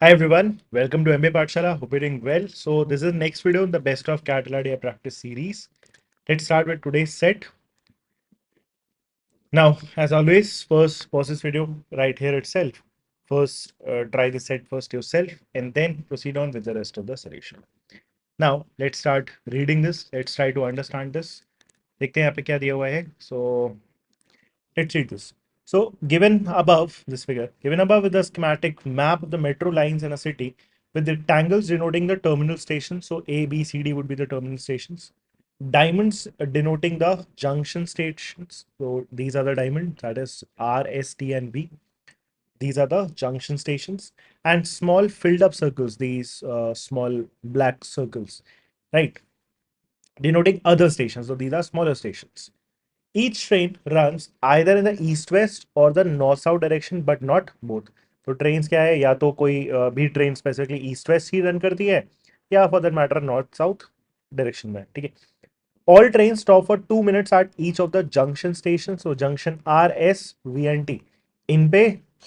Hi everyone, welcome to MBA Pathshala. Hope you're doing well. So this is the next video in the Best of Catalan Practice series. Let's start with today's set. Now, as always, first pause this video right here itself. First, try the set first yourself, and then proceed on with the rest of the solution. Now, let's start reading this. Let's try to understand this. देखते हैं यहाँ पे क्या दिया हुआ है. So let's read this. So, given above this figure, given above with the schematic map of the metro lines in a city with the tangles denoting the terminal stations. So, A, B, C, D would be the terminal stations. Diamonds denoting the junction stations. So, these are the diamonds, that is R, S, T, and B. These are the junction stations. And small filled up circles, these small black circles, right? Denoting other stations. So, these are smaller stations. Each train runs either in the east west or the north south direction but not both. तो train क्या है, या तो कोई भी train specifically east west ही run करती है या for that matter north south direction में. ठीक है. All train stop for 2 minutes at each of the junction station. So junction are S V N T, इन पे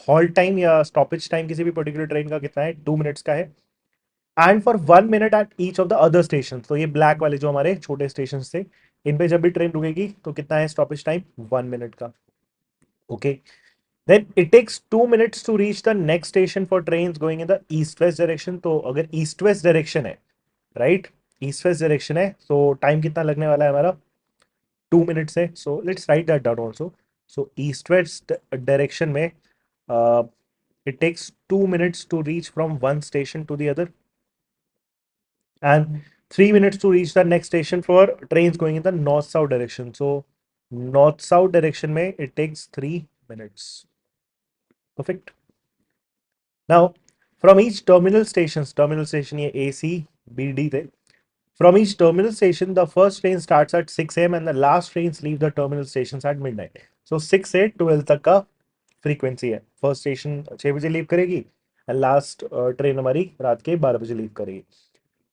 हॉल्ट टाइम या स्टॉपेज टाइम किसी भी पर्टिकुलर ट्रेन का कितना है, 2 minutes का है. And for 1 minute eight each of the other station. तो ये ब्लैक वाले जो हमारे छोटे स्टेशन थे, इन पे जब भी ट्रेन रुकेगी तो कितना है स्टॉपेज टाइम, 1 minute का. Okay. Then it takes 2 minutes to reach the next station for train going in the east west direction. तो अगर ईस्ट वेस्ट डायरेक्शन है, राइट, ईस्ट वेस्ट डायरेक्शन है, तो टाइम कितना लगने वाला है हमारा, 2 minutes है. So let's write that down also. So east west direction में it takes 2 minutes to reach from one station to the other and 3 minutes to reach the next station for trains going in the north south direction. So north south direction may it takes 3 minutes. Perfect. Now from each terminal station ye A, C, B, D the. From each terminal station, the first train starts at 6 a.m. and the last trains leave the terminal stations at midnight. So 6 से 12 तक का frequency है. First station 6 बजे leave करेगी and last train हमारी रात के 12 बजे लीव करेगी.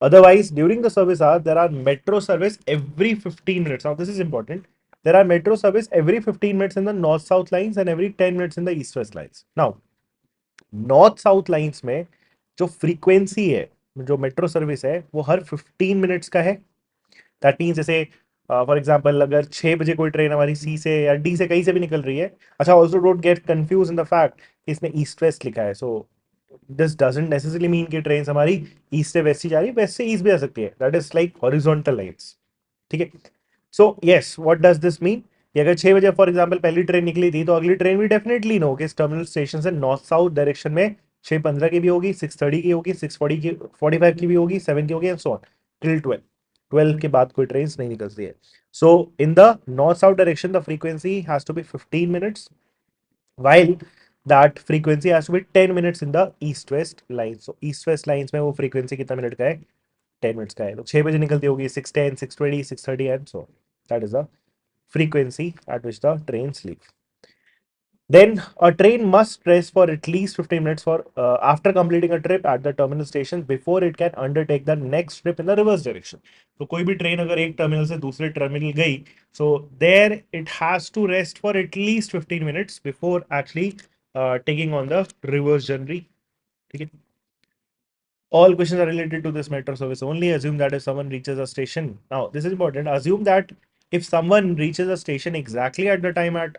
Otherwise, during the service hour, there are metro service every 15 minutes. Now, this is important. There are metro service every 15 minutes in the north-south lines and every 10 minutes in the east-west lines. Now, north-south lines में जो frequency है, जो metro service है, वो हर 15 minutes का है. That means जैसे for example अगर 6 बजे कोई ट्रेन हमारी सी से या डी से कहीं से भी निकल रही है. अच्छा, also don't get confuse in the fact कि इसमें ईस्ट वेस्ट लिखा है. So this doesn't necessarily mean कि ट्रेन हमारी ईस्ट से वेस्ट ही जा रही है, वेस्ट से ईस्ट भी जा सकती है. That is like horizontal lines. ठीक है. So yes, what does this mean कि अगर 6 बजे फॉर एग्जाम्पल पहली ट्रेन निकली थी तो अगली ट्रेन भी डेफिनेटली नो कि इस टर्मिनल स्टेशन से नॉर्थ साउथ डायरेक्शन में 6:15 की भी होगी, 6:30 की होगी, 6:40 की, 45 की भी होगी, 7 की होगी एंड सो ऑन टिल 12 के बाद कोई ट्रेन नहीं निकलती है. So in the north south direction the frequency has to be 15 minutes while that frequency has to be 10 minutes in the east west lines. So east west lines में वो frequency कितना minute का है, 10 minutes का है. तो 6 बजे निकलती होगी, 6:10, 6:20, 6:30 and so on. That is the frequency at which the trains leave. Then a train must rest for at least 15 minutes for after completing a trip at the terminal station before it can undertake the next trip in the reverse direction. तो कोई भी train अगर एक terminal से दूसरे terminal गई, so there it has to rest for at least 15 minutes before actually taking on the reverse journey. ठीक है. All questions are related to this metro service. Only assume that if someone reaches a station, now this is important, assume that if someone reaches a station exactly at the time at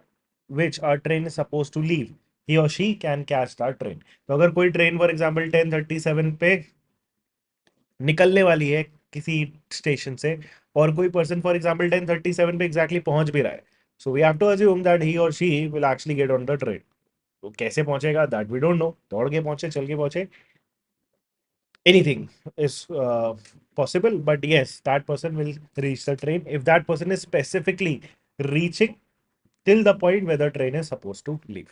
which a train is supposed to leave, he or she can catch that train. तो अगर कोई train for example 10:37 पे निकलने वाली है किसी station से और कोई पर्सन फॉर एग्जाम्पल 10:37 पे एग्जैक्टली पहुंच भी रहा है, so we have to assume that he और she will actually get on the train. तो कैसे पहुंचेगा, दैट वी डोंट नो. दौड़ के पहुंचे, चल के पहुंचे, anything is possible, but yes, that person will reach the train if that person is specifically reaching till the point where the train is supposed to leave.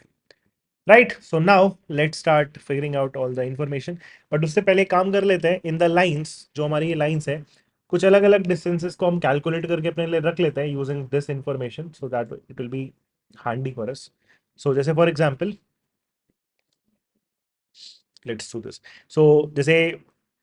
Right, so now let's start figuring out all the information. But उससे पहले काम कर लेते हैं. In the lines, जो हमारी ये lines है, कुछ अलग अलग डिस्टेंसेस को हम कैलकुलेट करके अपने लिए रख लेते हैं using this information, so that it will be handy for us. So जैसे for example let's do this. So जैसे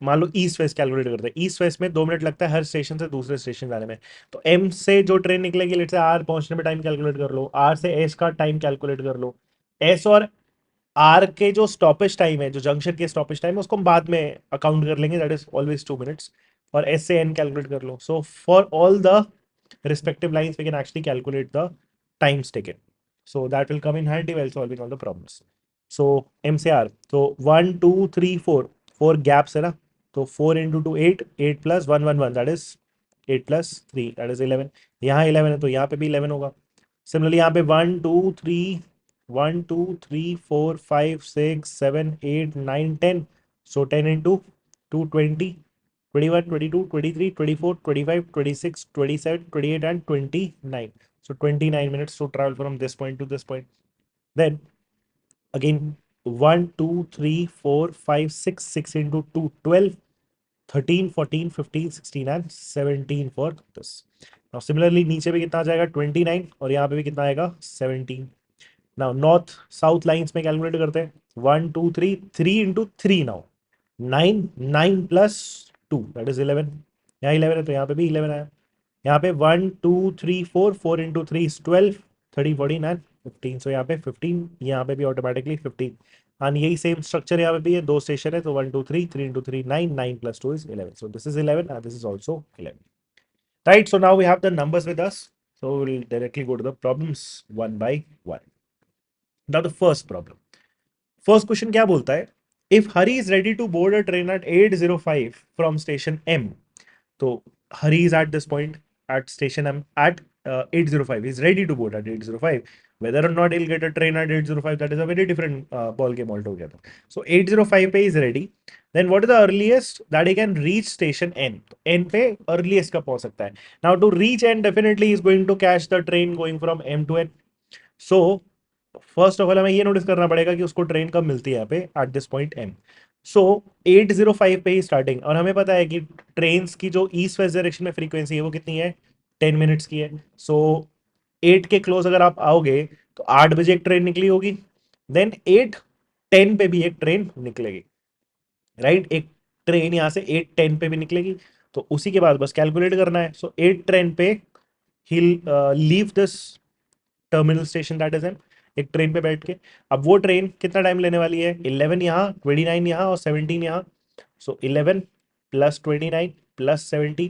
मान लो ईस्ट वेस्ट कैलकुलेट करते हैं. ईस्ट वेस्ट में 2 मिनट लगता है हर स्टेशन से दूसरे स्टेशन जाने में. तो एम से जो ट्रेन निकलेगी, लेट्स से आर पहुंचने में टाइम कैलकुलेट कर लो, आर से एस का टाइम कैलकुलेट कर लो. एस और आर के जो स्टॉपेज टाइम है, जो जंक्शन के स्टॉपेज टाइम है, उसको हम बाद में अकाउंट कर लेंगे, दैट इज ऑलवेज 2 मिनट्स. और एस से एन कैलकुलेट कर लो. So for all the respective lines we can actually calculate the times taken, so that will come in handy while solving all the problems. So MCR, so 1 2 3 4 4 gaps है ना, तो 4 into 2 8, 8 plus 1 1 1 that is 8 plus 3 that is 11. यहाँ 11 है तो यहाँ पे भी 11 होगा. Similarly यहाँ पे 1 2 3 1 2 3 4 5 6 7 8 9 10, so 10 into 2 20, 21, 22, 23, 24, 25, 26, 27, 28, and 29. So 29 minutes to travel from this point to this point. Then again 1, 2, 3, 4, 5, 6, 6 into 2, 12, 13, 14, 15, 16 and 17 for this. Now similarly नीचे भी कितना आ जाएगा 29 और यहाँ पे भी कितना आएगा 17. Now north south lines में कैलकुलेट करते हैं. 1 2 3 3 into 3 now. 9 9 plus 2 that is 11. यहाँ 11 है तो यहाँ पे भी 11 आया. यहाँ पे 1 2 3 4 4 into 3 is 12, 13 14 and 15. so यहाँ पे 15, यहाँ पे भी ऑटोमेटिकली 15. एंड यही सेम स्ट्रक्चर यहाँ पे भी है, दो स्टेशन है तो 1 2 3 3 into 3 9, 9 plus 2 is 11. so this is 11 and this is also 11. Right, so now we have the numbers with us, so we'll directly go to the problems one by one. Now the first problem. First question क्या बोलता है? If Hari is ready to board a train at 8:05 from station M, तो Hari is at this point at station M at 8:05. He's ready to board at 8:05. Whether or not he'll get a train at 8:05, that is a very different ball game altogether. So 8:05 पे is ready. Then what is the earliest that he can reach station N? N पे earliest कब पहुंच सकता है? Now to reach N, definitely he is going to catch the train going from M to N. So first of all हमें ये notice करना पड़ेगा कि उसको ट्रेन कब मिलती है यहाँ पे एट दिस पॉइंट एम. सो 8:05 पे ही स्टार्टिंग, और हमें पता है कि ट्रेन की जो ईस्ट वेस्ट डायरेक्शन में फ्रीक्वेंसी है वो कितनी है 10 मिनट्स की है. सो 8 के क्लोज अगर आप आओगे तो 8 बजे एक ट्रेन निकली होगी, देन 8:10 पे भी एक ट्रेन निकलेगी. राइट, एक ट्रेन यहाँ से 8:10 पे भी निकलेगी. तो उसी के बाद बस कैलकुलेट करना है. सो 8:10 पे ही leave this terminal station that is M, एक ट्रेन पे बैठ के. अब वो ट्रेन कितना टाइम लेने वाली है? 11 यहाँ, 29 यहाँ और 17 यहाँ. So 11 plus 29 plus 17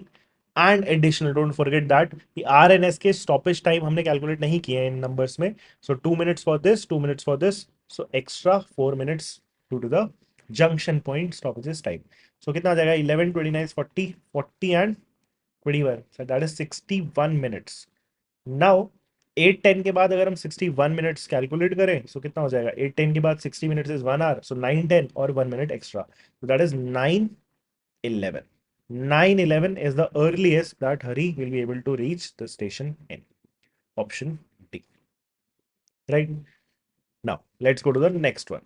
and additional, don't forget that कि आर एन एस के स्टॉपेज टाइम हमने कैलकुलेट नहीं किए हैं इन नंबर्स में. So 2 minutes for this, 2 minutes for this, so extra 4 minutes due to the junction point stoppages time. So कितना आ जाएगा 11 29 40 40 and 21, so that is 61 minutes. Now 8:10 के बाद अगर हम 61 मिनट्स कैलकुलेट करें सो कितना हो जाएगा? 8:10 के बाद 60 मिनट्स इज 1 आवर, सो 9:10 और 1 minute extra, so that is 9:11. 9:11 is the earliest that Hari will be able to reach the station N. Option D. Right, now let's go to the next one.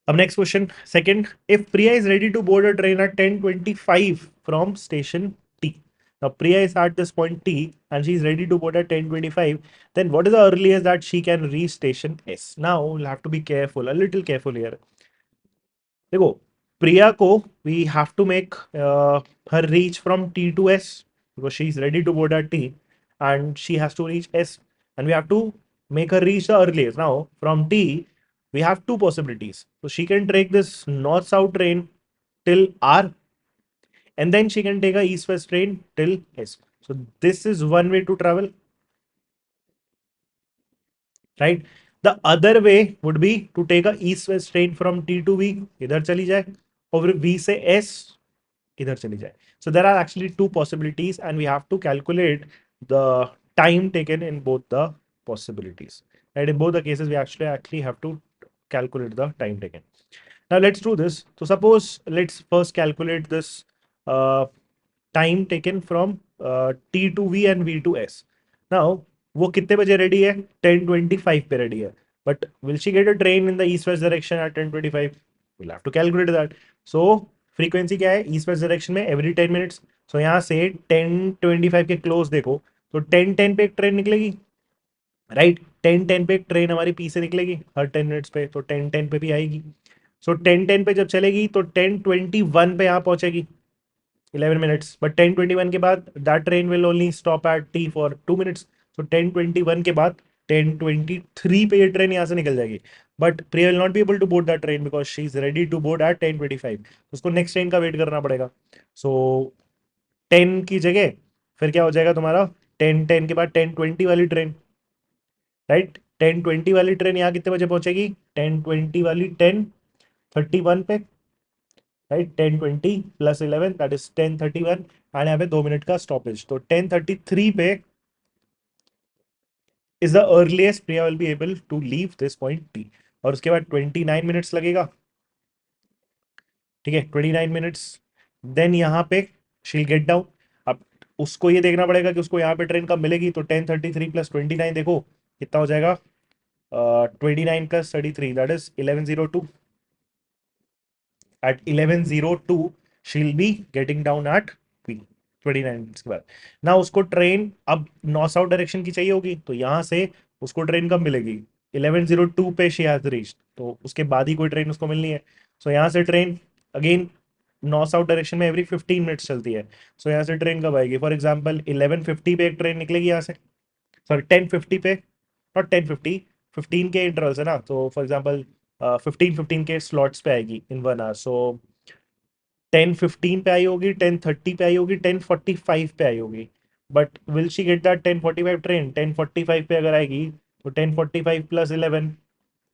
अब next question, second, if Priya is ready to board a train at 10:25 from station T. Now Priya is at this point T and she is ready to board at 10:25. Then what is the earliest that she can reach station S? Now we'll have to be careful, a little careful here. देखो, प्रिया को we have to make her reach from T to S because she is ready to board at T and she has to reach S, and we have to make her reach the earliest. Now from T we have two possibilities. So she can take this north south train till R and then she can take a east west train till S. So this is one way to travel, right? The other way would be to take a east west train from T to V, इधर चली जाए, और फिर V से S इधर चली जाए. So there are actually two possibilities and we have to calculate the time taken in both the possibilities. Right, in both the cases we actually have to calculate the time taken. Now let's do this. So suppose let's first calculate this time taken from T to V and V to S. Now वो कितने बजे ready है? 10:25 पे ready है. But will she get a train in the east west direction at 10:25? We'll have to calculate that. So frequency क्या है east west direction में? Every 10 minutes. So यहाँ से 10:25 के क्लोज देखो तो 10:10 पे एक ट्रेन निकलेगी. राइट, 10:10 पे एक ट्रेन हमारी पी से निकलेगी हर 10 मिनट्स पे, तो 10:10 पे भी आएगी. सो 10:10 पे जब चलेगी तो 10:21 पे यहाँ पहुंचेगी. 11 minutes. But 10:21 के बाद that train will only stop at T for 2 minutes. So 10:21 के बाद 10:23 पे ये ट्रेन यहाँ से निकल जाएगी. But Priya will not be able to board that train because she is ready to board at 10:25. उसको नेक्स्ट ट्रेन का वेट करना पड़ेगा. सो 10 की जगह फिर क्या हो जाएगा तुम्हारा, 10:10 के बाद 10:20 वाली ट्रेन, राइट. 10:20 वाली ट्रेन यहाँ कितने बजे पहुंचेगी, 10:20 वाली 10:31 पे, राइट. 10:20 प्लस 11 दैट इज 10:31 एंड यहाँ पे 2 मिनट का स्टॉपेज. तो 10:33 पे is the earliest Priya will be able to leave this point T. और उसके बाद 29 मिनट्स लगेगा. ठीक है, 29 मिनट्स. देन यहाँ पे शील गेट डाउन. अब उसको ये देखना पड़ेगा कि उसको यहाँ पे ट्रेन कब मिलेगी. तो 10:33 प्लस 29 देखो कितना हो जाएगा, 29 plus 33 that is 11:02. at 11:02 she'll be getting down at P 29 minutes के बाद. ना उसको ट्रेन अब नॉर्थ साउथ डायरेक्शन की चाहिए होगी, तो यहाँ से उसको ट्रेन कब मिलेगी, 11:02 पे शी हैज रीच्ड. तो उसके बाद ही कोई ट्रेन उसको मिलनी है. सो यहाँ से train again north south direction में एवरी 15 मिनट्स चलती है. सो यहाँ से ट्रेन कब आएगी, फॉर एग्जाम्पल 11:50 पे एक ट्रेन निकलेगी यहाँ से, सॉरी 10:50 पे, नॉट 10:50, 15 के इंटरवल है ना. तो फॉर एग्जाम्पल 15 के स्लॉट्स पे आएगी इन 1 आवर. सो 10:15 पे आई होगी, 10:30 पे आई होगी, 10:45 पे आई होगी. But will she get that 10:45 train, 10:45 पे अगर आएगी तो 10:45 plus 11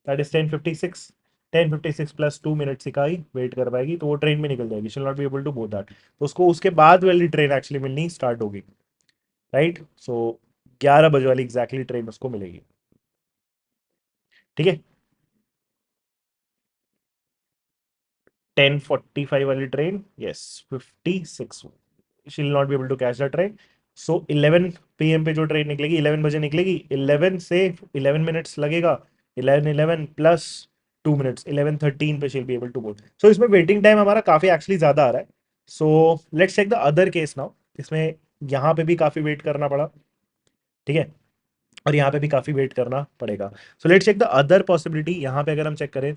that is 10:56. 10:56 plus 2 minutes का ही वेट कर पाएगी तो वो ट्रेन में निकल जाएगी. She not be able to both that. तो उसको उसके बाद वाली ट्रेन एक्चुअली मिलनी स्टार्ट होगी, राइट. सो 11 बजे वाली एग्जैक्टली ट्रेन उसको मिलेगी. ठीक है. 10:45 वाली train, yes 56, she will not be able to catch the train. So 11 PM पे जो ट्रेन निकलेगी 11 बजे निकलेगी. 11 से 11 मिनट्स लगेगा. 11:11 प्लस 2 मिनट्स 11:13 पे she'll be able to board. So इसमें वेटिंग टाइम हमारा काफी एक्चुअली ज्यादा आ रहा है. So let's check the other case now. इसमें यहाँ पे भी काफी वेट करना पड़ा. ठीक है, और यहाँ पे भी काफी वेट करना पड़ेगा. So let's check the other possibility. यहाँ पे अगर हम चेक करें,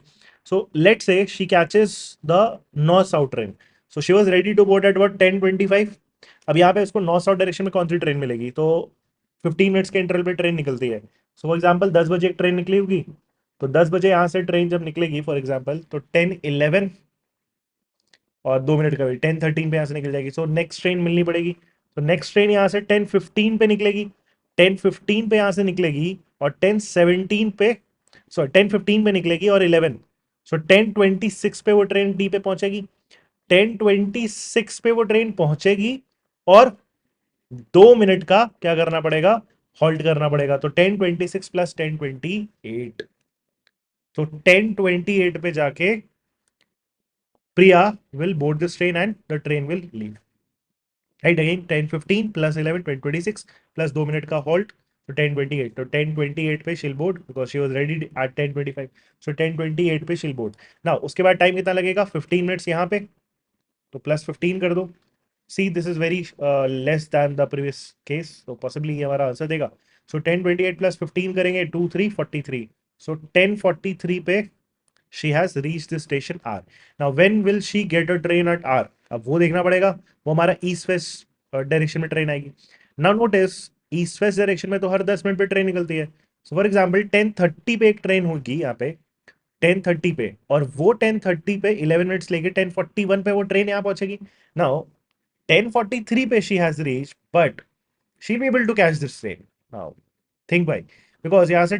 so let's say she catches the north south train. So she was ready to board at what 10:25. अब यहाँ पे उसको नॉर्थ साउथ डायरेक्शन में कौन सी ट्रेन मिलेगी, तो 15 मिनट्स के इंटरवल पे ट्रेन निकलती है. सो फॉर एग्जाम्पल 10 बजे एक ट्रेन निकली होगी. तो 10 बजे यहाँ से ट्रेन जब निकलेगी फॉर एग्जाम्पल, तो 10:11 और 2 मिनट का वेट 10:13 पे यहाँ से निकल जाएगी. सो नेक्स्ट ट्रेन मिलनी पड़ेगी. तो नेक्स्ट ट्रेन यहाँ से 10:15 पे निकलेगी. 10:15 पे यहाँ से निकलेगी और 10:17 पे, सॉरी 10:15 पे निकलेगी और 11. सो 10:26 पे वो ट्रेन डी पे पहुंचेगी. 10:26 पे वो ट्रेन पहुंचेगी और 2 मिनट का क्या करना पड़ेगा, हॉल्ट करना पड़ेगा. तो 10:26 प्लस 10:28, तो 10:28 पे जाके Priya will board this train and the train will leave. Right, again 10:15 plus 11 10:26 plus 2 minute का हॉल्ट. तो 10:28, तो 10:28 पे she'll board because she was ready at 10:25. So 10:28 पे शिल बोर्ड. ना उसके बाद टाइम कितना लगेगा, 15 मिनट्स यहाँ पे, तो प्लस 15 कर दो. See this is very less than the previous case, तो पॉसिबली ये हमारा आंसर देगा. सो 10:28 प्लस 15 करेंगे 2 3 43. सो 10:43 पे she has reach the station R. Now when will she get a train at R, अब वो देखना पड़ेगा. वो हमारा ईस्ट वेस्ट डायरेक्शन में ट्रेन आएगी. Now notice east west direction में तो हर 10 मिनट पे ट्रेन निकलती है. सो फॉर एग्जाम्पल 10:30 पे एक ट्रेन होगी यहाँ पे, 10:30 पे, और वो 10:30 पे 11 मिनट्स लेके 10:41 पे वो ट्रेन यहाँ पहुंचेगी. नाउ 10:43 पे she has reach but she be able to catch this train. Now think भाई, बिकॉज यहाँ से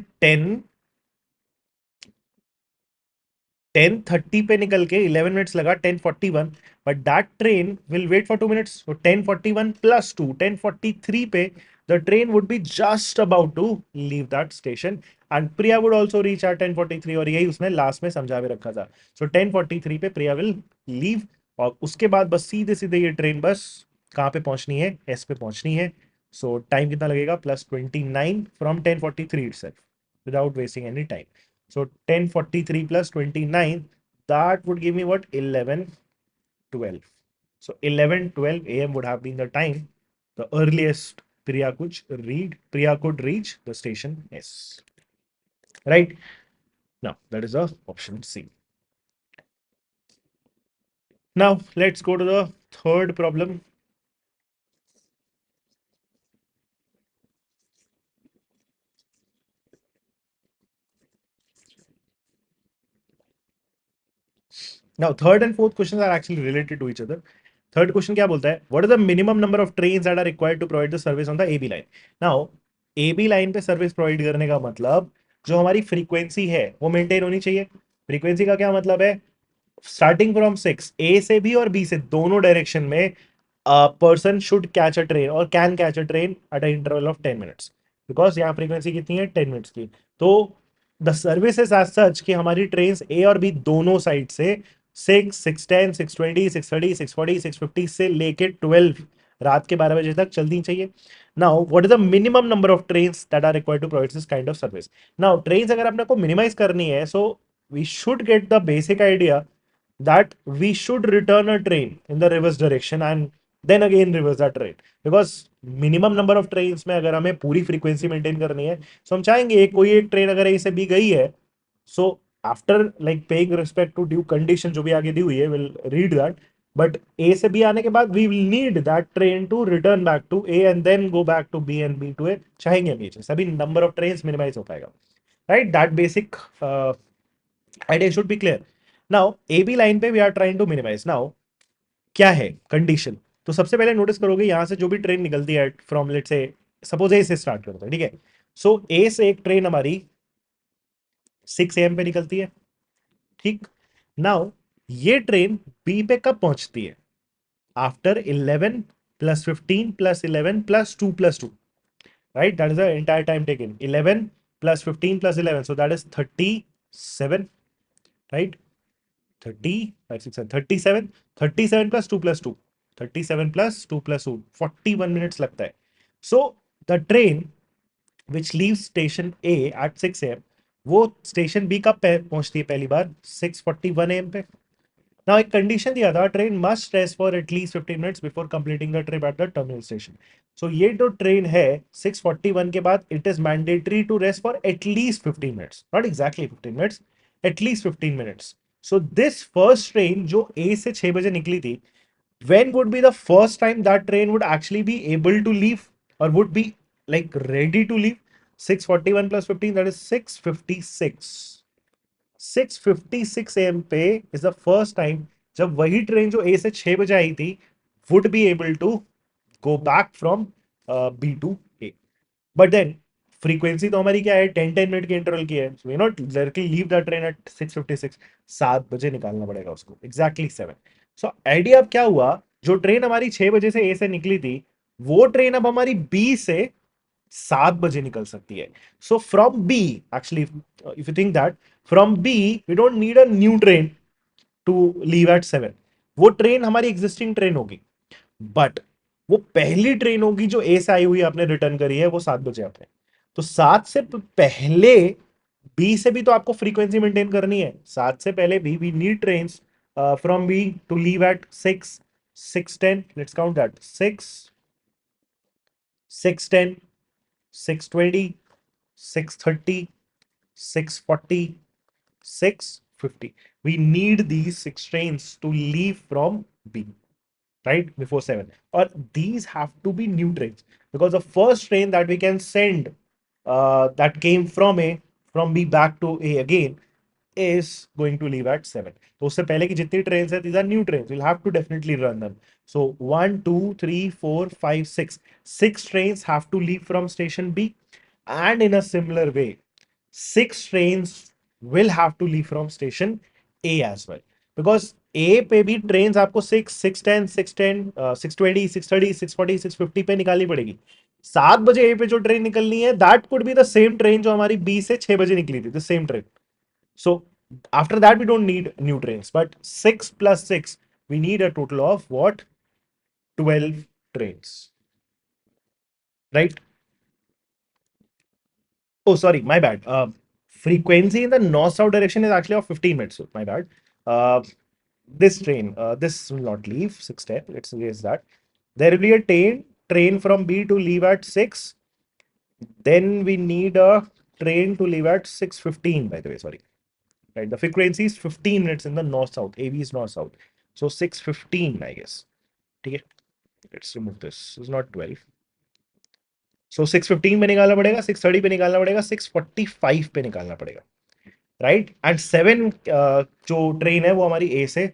10:30 पे निकल के 11 मिनट्स लगा 10:41, but that train will wait for 2 minutes. so 10:41 plus 2 10:43 पे the train would be just about to leave that station and Priya would also reach at 10:43. और यही उसने लास्ट में समझा के रखा था. सो 10:43 पे प्रिया विल लीव और उसके बाद बस सीधे सीधे ये ट्रेन बस कहाँ पे पहुंचनी है, एस पे पहुंचनी है. सो टाइम कितना लगेगा, +29 from 10:43 itself without wasting any time. So 10:43 plus 29, that would give me what, 11:12. So 11:12 a.m. would have been the time, the earliest Priya could reach the station S. Right? Now that is the option C. Now let's go to the third problem. Now, third and fourth questions are actually related to each other. Third question क्या बोलता है? What is the minimum number of trains that are required to provide the service on the AB line? Now, AB line पे service provide करने का मतलब जो हमारी frequency है वो मेंटेन होनी चाहिए. फ्रीक्वेंसी का क्या मतलब है? स्टार्टिंग फ्रॉम 6 ए से भी और बी से दोनों डायरेक्शन में person should catch a train और can catch a train at a interval of 10 minutes, because यहाँ फ्रीक्वेंसी कितनी है? 10 मिनट्स की. तो the service is as such कि हमारी ट्रेन ए और बी दोनों साइड से 6, 6:10, 6:20, 6:30, 6:40, 6:50 से लेके 12 रात के 12 बजे तक चलनी चाहिए. Now what is the minimum number of train that are required to provide this kind of service? Now train अगर अपने को मिनिमाइज करनी है, so we should get the basic idea that we should return a train in the reverse direction and then again reverse that train, because minimum number of train में अगर हमें पूरी frequency maintain करनी है, सो हम चाहेंगे कोई एक ट्रेन अगर ए से बी गई है, so after like paying respect to due condition जो भी आगे दी हुई है, will read that, but A से बी आने के बाद we will need that train to return back to A and then go back to B and B to A. चाहेंगे हम ये चीज, सभी नंबर ऑफ ट्रेन मिनिमाइज हो पाएगा. Right, that basic idea should be clear. Now A B line पे we are trying to minimize. Now क्या है कंडीशन? तो सबसे पहले नोटिस करोगे यहां से जो भी ट्रेन निकलती है फ्रॉम लेट से, सपोज ए से स्टार्ट करते हैं, ठीक है. सो ए से एक ट्रेन हमारी 6 AM पे निकलती है, ठीक. नाउ ये ट्रेन बी पे कब पहुंचती है? After 11 plus 15 plus 11 plus 2 plus 2, right? That is the entire time taken. 11 plus 15 plus 11, so that is 37, right? 30, 5, 6, 7, 37, 37 plus 2 plus 2, 37 plus 2 plus 2, 41 minutes लगता है. So the train which leave station A at 6 AM, वो station B कब पहुंचती है पहली बार? 6:41 AM पे. ना एक कंडीशन दिया था, train must rest for at least 15 minutes before completing the trip at the terminal station. So ये जो ट्रेन है 6:41 के बाद it is mandatory to rest for at least 15 minutes, not exactly 15 minutes, at least 15 minutes. So this first train जो A से 6 बजे निकली थी, when would be the first time that train would actually be able to leave or would be like ready to leave? 6:41 plus 15, that is 6:56. 6:56 AM पे is the first time जब वही train जो A से 6 बजे आई थी would be able to go back from B to A. But then frequency तो हमारी क्या है? 10-10 मिनट के इंटरवल की है. So we not directly leave the train at 6:56. 7 बजे निकालना पड़ेगा उसको, एग्जैक्टली 7. सो आइडिया अब क्या हुआ? जो ट्रेन हमारी 6 बजे से ए से निकली थी, वो ट्रेन अब हमारी बी से 7 बजे निकल सकती है. So from B, actually if you think that, from B we don't need a new train to leave at 7. वो ट्रेन हमारी एग्जिस्टिंग ट्रेन होगी, बट वो पहली ट्रेन होगी जो ए से आई हुई आपने रिटर्न करी है, वो 7 बजे आपने. तो 7 से पहले बी से भी तो आपको फ्रीक्वेंसी मेंटेन करनी है. 7 से पहले भी we need train from B to leave at 6, 6:10. Let's count that. 6, 6:10, 6:20, 6:30, 6:40, 6:50. We need these 6 trains to leave from B, right, before 7, or these have to be new trains, because the first train that we can send that came from A, from B back to A again, is going to leave at 7. तो उससे पहले की जितनी trains है, these are new trains, we'll have to definitely run them. So 1, 2, 3, 4, 5, 6, 6 trains have to leave from station B, and in a similar way 6 trains will have to leave from station A as well, because ए पे भी train आपको 6, 6:10, 6:10, 6:20, 6:30, 6:40, 6:50 पे निकालनी पड़ेगी. 7 बजे ए पे जो train निकलनी है, that could be the same train जो हमारी बी से 6 बजे निकली थी, the same train. So after that we don't need new train, but 6 plus 6 we need a total of what? 12 trains, right? Oh, sorry, my bad. Frequency in the north-south direction is actually of 15 minutes. So my bad. This train, this will not leave 6:10. Let's erase that. There will be a train from B to leave at 6. Then we need a train to leave at 6:15. By the way, sorry. Right. The frequency is 15 minutes in the north-south. AB is north-south. So 6:15, I guess. ठीक है, let's remove this, is not 12। सो 6:15 पे निकालना पड़ेगा, 6:30 पे निकालना पड़ेगा, 6:45 पे निकालना पड़ेगा, राइट। एंड 7 जो ट्रेन है वो हमारी ए से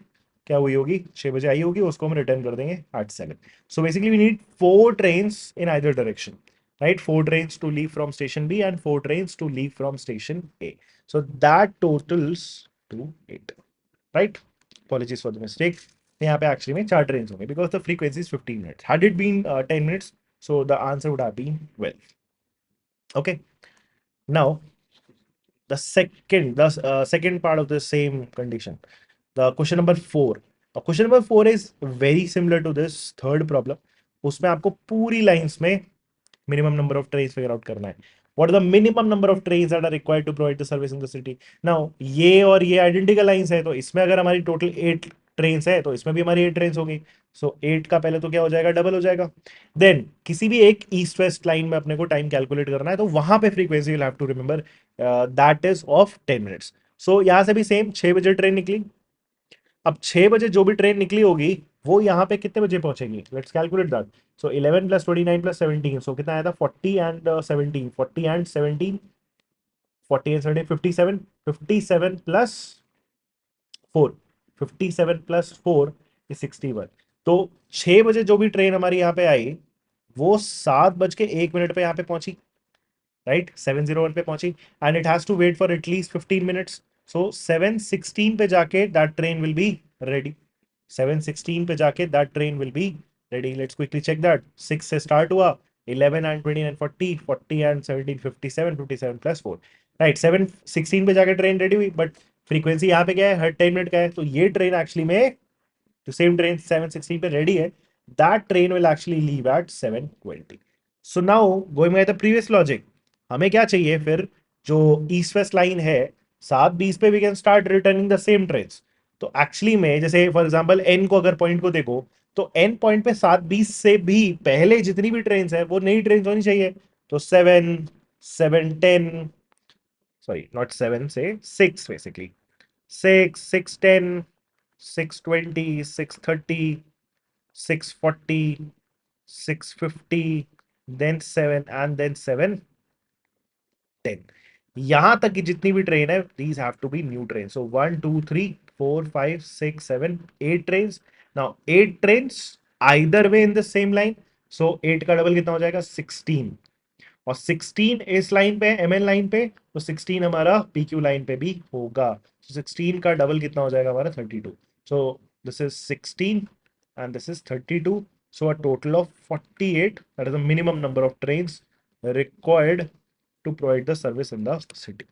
क्या हुई होगी, 6 बजे आई होगी, उसको हम रिटर्न कर देंगे at 7। So basically we need 4 trains in either direction, right, 4 trains to leave from station B and 4 trains to leave from station A. So that totals to 8, right? Apologies for the mistake. यहाँ पे actually में 4 trains होंगे because the frequency is 15 minutes. Had it been 10 minutes, so the answer would have been 12. Okay. Now the second part of the same condition, the question number 4. Question number 4 is very similar to this third problem. उसमें आपको पूरी lines में minimum number of trains figure out करना है. What are the minimum number of trains that are required to provide the service in the city? Now ये और ये identical lines है, तो इसमें अगर हमारी total 8 trains है तो इसमें भी हमारी 8 trains होगी. So 8 का पहले तो क्या हो जाएगा, डबल हो जाएगा. Then किसी भी एक ईस्ट वेस्ट लाइन में अपने को टाइम कैलकुलेट करना है, तो वहां पे frequency will have to remember that is of 10 minutes. So यहां से भी सेम 6 बजे ट्रेन निकली. अब 6 बजे जो भी ट्रेन निकली होगी वो यहाँ पे कितने बजे पहुंचेगी, लेट्स कैलकुलेट दैट. सो 11 + 29 + 17, सो कितना आया था, 40 and 17, 40 and 17, 40 and 17, 57, 57 plus 4, 57 plus 4 is 61. तो 6 बजे जो भी ट्रेन हमारी यहाँ पे आई वो 7:01 पे यहाँ पे पहुंची, राइट, 7:01 पे पहुंची, and it has to wait for at least 15 minutes. So 7:16 पे जाके that train will be ready. 7:16 पे जाके that train will be ready. Let's quickly check that. 6 से स्टार्ट हुआ, 11 एंड 29 40, 40 एंड 17, 57, 57 प्लस 4, राइट. 7:16 पे जाके ट्रेन रेडी हुई, बट फ्रीक्वेंसी यहाँ पे क्या है, हर 10 मिनट का है. तो ये ट्रेन एक्चुअली में, the same train 7:16 पे रेडी है, that train will actually leave at 7:20. So now going by the previous logic, हमें क्या चाहिए फिर, जो ईस्ट वेस्ट लाइन है 7:20 पे we can start returning the same trains. तो एक्चुअली में जैसे फॉर एग्जांपल एन को अगर पॉइंट को देखो, तो एन पॉइंट पे 7:20 से भी पहले जितनी भी ट्रेन है वो नई ट्रेन होनी चाहिए. तो 7:10, सॉरी नॉट 7 से 6 बेसिकली, 6:10, 6:20, 6:30, 6:40, 6:50, then 7 and then 7:10. यहां तक की जितनी भी ट्रेन है, these have to be new trains. So 1 2 3 4 5 6 7 8 trains. Now 8 trains either way in the same line. So 8 का डबल कितना हो जाएगा, 16. और 16 इस लाइन पे, एम एन लाइन पे, तो 16 हमारा पी क्यू लाइन पे भी होगा. तो 16 का डबल कितना हो जाएगा हमारा, 32. So this is 16 and this is 32. So a total of 48, that is the minimum number of trains required to provide the service in the city,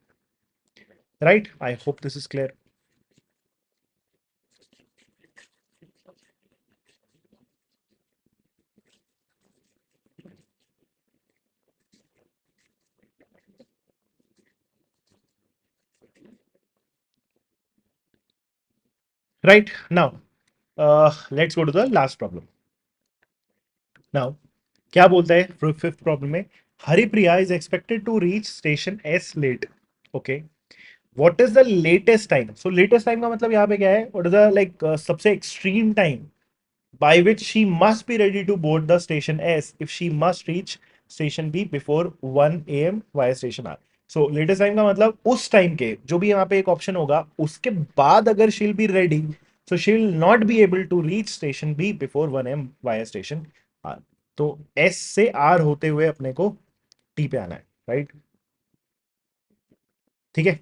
right? I hope this is clear. Right, now let's go to the last problem. Now क्या बोलता है fifth problem में, Haripriya is expected to reach station S late. Okay, what is the latest time. So latest time का मतलब यहाँ पे क्या है, व्हाट इज द लाइक सबसे extreme time by which she must be ready to board the station S if she must reach station B before 1 a.m. via station R. So latest time का मतलब उस time के जो भी यहाँ पे एक ऑप्शन होगा उसके बाद अगर she'll be ready, so she will not be able to reach station B before 1 a.m. via station R. तो S से R होते हुए अपने को T पे आना है, राइट, ठीक है,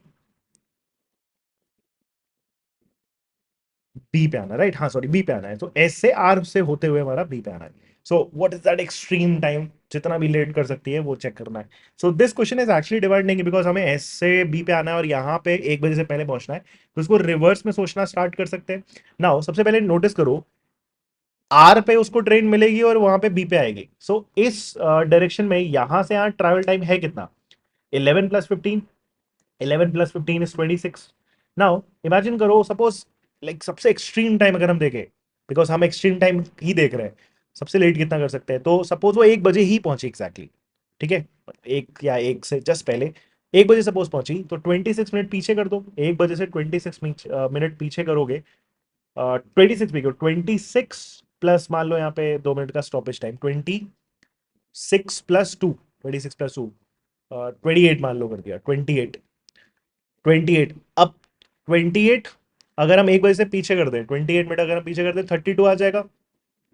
बी पे आना, राइट, हाँ सॉरी बी पे आना है. तो एस से आर से होते हुए हमारा बी पे आना है. So what is that extreme time, जितना भी लेट कर सकती है वो चेक करना है. So this question is actually divide नहीं, बिकॉज हमें एस से बी पे आना है और यहाँ पे 1 बजे से पहले पहुंचना है, तो इसको रिवर्स में सोचना स्टार्ट कर सकते हैं. नाउ सबसे पहले नोटिस करो, आर पे उसको ट्रेन मिलेगी और वहां पे बी पे आएगी. सो इस डायरेक्शन में यहां से यहाँ ट्रैवल टाइम है कितना, 11 + 15, 11 + 15 is 26. नाउ इमेजिन करो, सपोज लाइक सबसे एक्सट्रीम टाइम अगर हम देखें, बिकॉज हम एक्सट्रीम टाइम ही देख रहे हैं, सबसे लेट कितना कर सकते हैं, तो सपोज वो 1 बजे ही पहुंची एग्जैक्टली, ठीक है, एक या एक से जस्ट पहले 1 बजे सपोज पहुंची, तो 26 मिनट पीछे कर दो. 1 बजे से 26 मिनट पीछे करोगे, 26 भी 26 प्लस मान लो यहाँ पे 2 मिनट का स्टॉपेज टाइम, 26 + 2 28 मान लो कर दिया, 28 अब 28 अगर हम 1 बजे से पीछे कर दें, 28 मिनट अगर हम पीछे कर दें 32 आ जाएगा,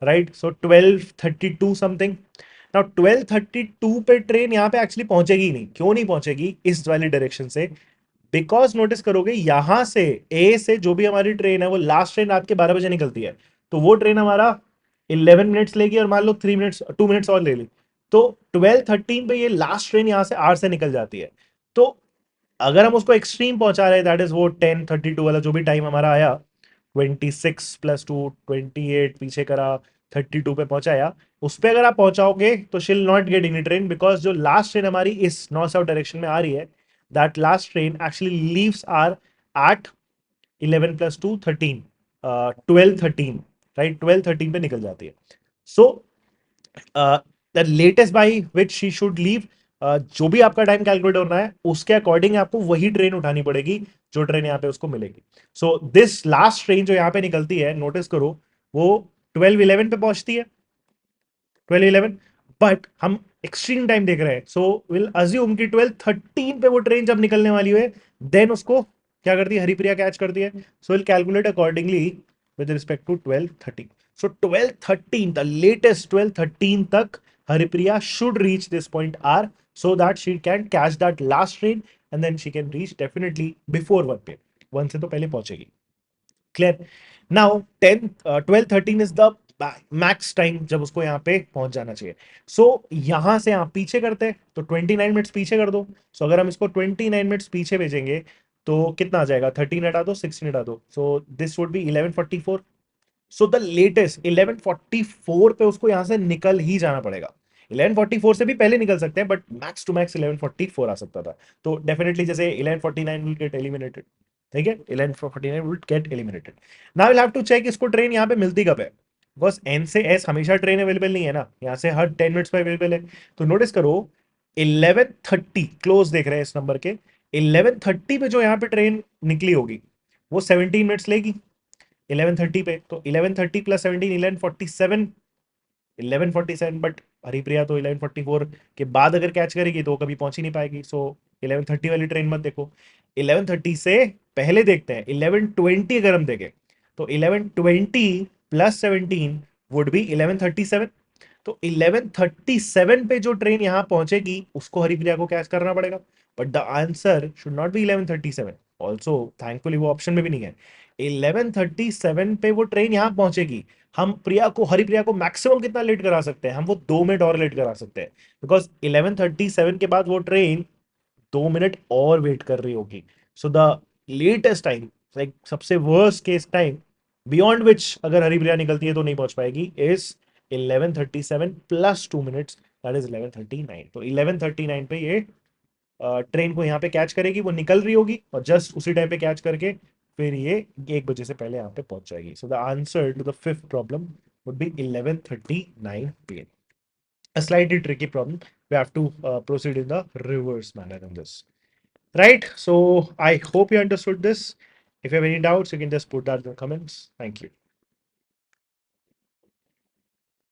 राइट। सो 12:32 समथिंग। नाउ 12:32 पे ट्रेन यहाँ पे एक्चुअली पहुंचेगी ही नहीं। क्यों नहीं पहुंचेगी इस वाली डायरेक्शन से? बिकॉज नोटिस करोगे यहां से ए से जो भी हमारी ट्रेन है वो लास्ट ट्रेन रात के 12 बजे निकलती है, तो वो ट्रेन हमारा 11 मिनट्स लेगी और मान लो 3 मिनट्स 2 मिनट्स और ले ली, तो 12:13 पे ये लास्ट ट्रेन यहां से आर से निकल जाती है। तो अगर हम उसको एक्सट्रीम पहुंचा रहे हैं, दैट इज वो 10:32 वाला जो भी टाइम हमारा आया, 26 + 2 28 पीछे करा 32 पे पहुंचाया, उस पर अगर आप पहुंचाओगे तो she'll not get any train, because जो लास्ट ट्रेन हमारी इस नॉर्थ साउथ डायरेक्शन में आ रही है, that last train actually leaves R at 11 + 2 13 12:13, right. 12:13 पे निकल जाती है। So the latest by which she should leave, जो भी आपका टाइम कैलकुलेट होना है उसके अकॉर्डिंग आपको वही ट्रेन उठानी पड़ेगी जो ट्रेन यहाँ पे उसको मिलेगी। सो दिस लास्ट ट्रेन जो यहाँ पे निकलती है, नोटिस करो वो 12:11 पे पहुंचती है, 12:11, बट हम एक्सट्रीम टाइम देख रहे हैं, सो विल अज्यूम कि 12:13 पे वो ट्रेन जब निकलने वाली है, देन उसको क्या करती है, हरिप्रिया कैच करती है। So will calculate accordingly with respect to 12:13। So 12:13, the latest 12:13 तक Haripriya should reach this point R, so that she can catch that last train and then she can reach definitely before 1 पे, 1 से तो पहले पहुंचेगी। Clear? Now 12:13 is the max time जब उसको यहाँ पे पहुंच जाना चाहिए। सो यहां से आप पीछे करते हैं तो 29 मिनट्स पीछे कर दो। सो अगर हम इसको 29 मिनट्स पीछे भेजेंगे तो कितना आ जाएगा, 13 हटा दो 16 हटा दो, so this would be 11:44। So the latest 11:44 पे उसको यहां से निकल ही जाना पड़ेगा। 11:44 से भी पहले निकल सकते हैं, बट मैक्स टू मैक्स 11:44 आ सकता था। तो डेफिनेटली जैसे 11:49 विल गेट एलिमिनेटेड, ठीक है, 11:49 will get eliminated. Now will have to check इसको ट्रेन यहाँ पे मिलती कब है, बस एन से एस हमेशा ट्रेन अवेलेबल नहीं है ना, यहाँ से हर 10 मिनट्स पे अवेलेबल है। तो नोटिस करो 11:30 क्लोज देख रहे हैं इस नंबर के, 11:30 पे जो यहाँ पे ट्रेन निकली होगी वो 17 मिनट्स लेगी 11:30 पे, तो 11:30 + 17 11:47, 11:47, बट हरिप्रिया तो 11:44 के बाद अगर कैच करेगी तो कभी पहुंच ही नहीं पाएगी। सो 11:30 वाली ट्रेन मत देखो, 11:30 से पहले देखते हैं 11:20। अगर हम देखें तो 11:20 + 17 वुड बी 11:37। तो 11:37 पे जो ट्रेन यहां पहुंचेगी उसको हरिप्रिया को कैच करना पड़ेगा, but the answer should not be 11:37। Also thankfully वो ऑप्शन में भी नहीं है। 11:37 पे वो ट्रेन यहां पहुंचेगी, हम हरिप्रिया को मैक्सिमम कितना लेट करा सकते हैं, हम वो 2 मिनट और लेट करा सकते हैं, बिकॉज 11:37 के बाद वो ट्रेन 2 मिनट और वेट कर रही होगी। So the latest time, like सबसे worst case time beyond which अगर हरिप्रिया निकलती है तो नहीं पहुंच पाएगी, इज 11:37 + 2 मिनट्स, दैट इज 11:39। तो 11:39 पे ये ट्रेन को यहाँ पे कैच करेगी, वो निकल रही होगी और जस्ट उसी टाइम पे कैच करके फिर ये 1 बजे से पहले यहाँ पे पहुंच जाएगी। So the answer to the fifth problem would be 11:39 PM. A slightly tricky problem. We have to proceed in the reverse manner in this. Right? So I hope you understood this. If you have any doubts, you can just put that in the comments. Thank you.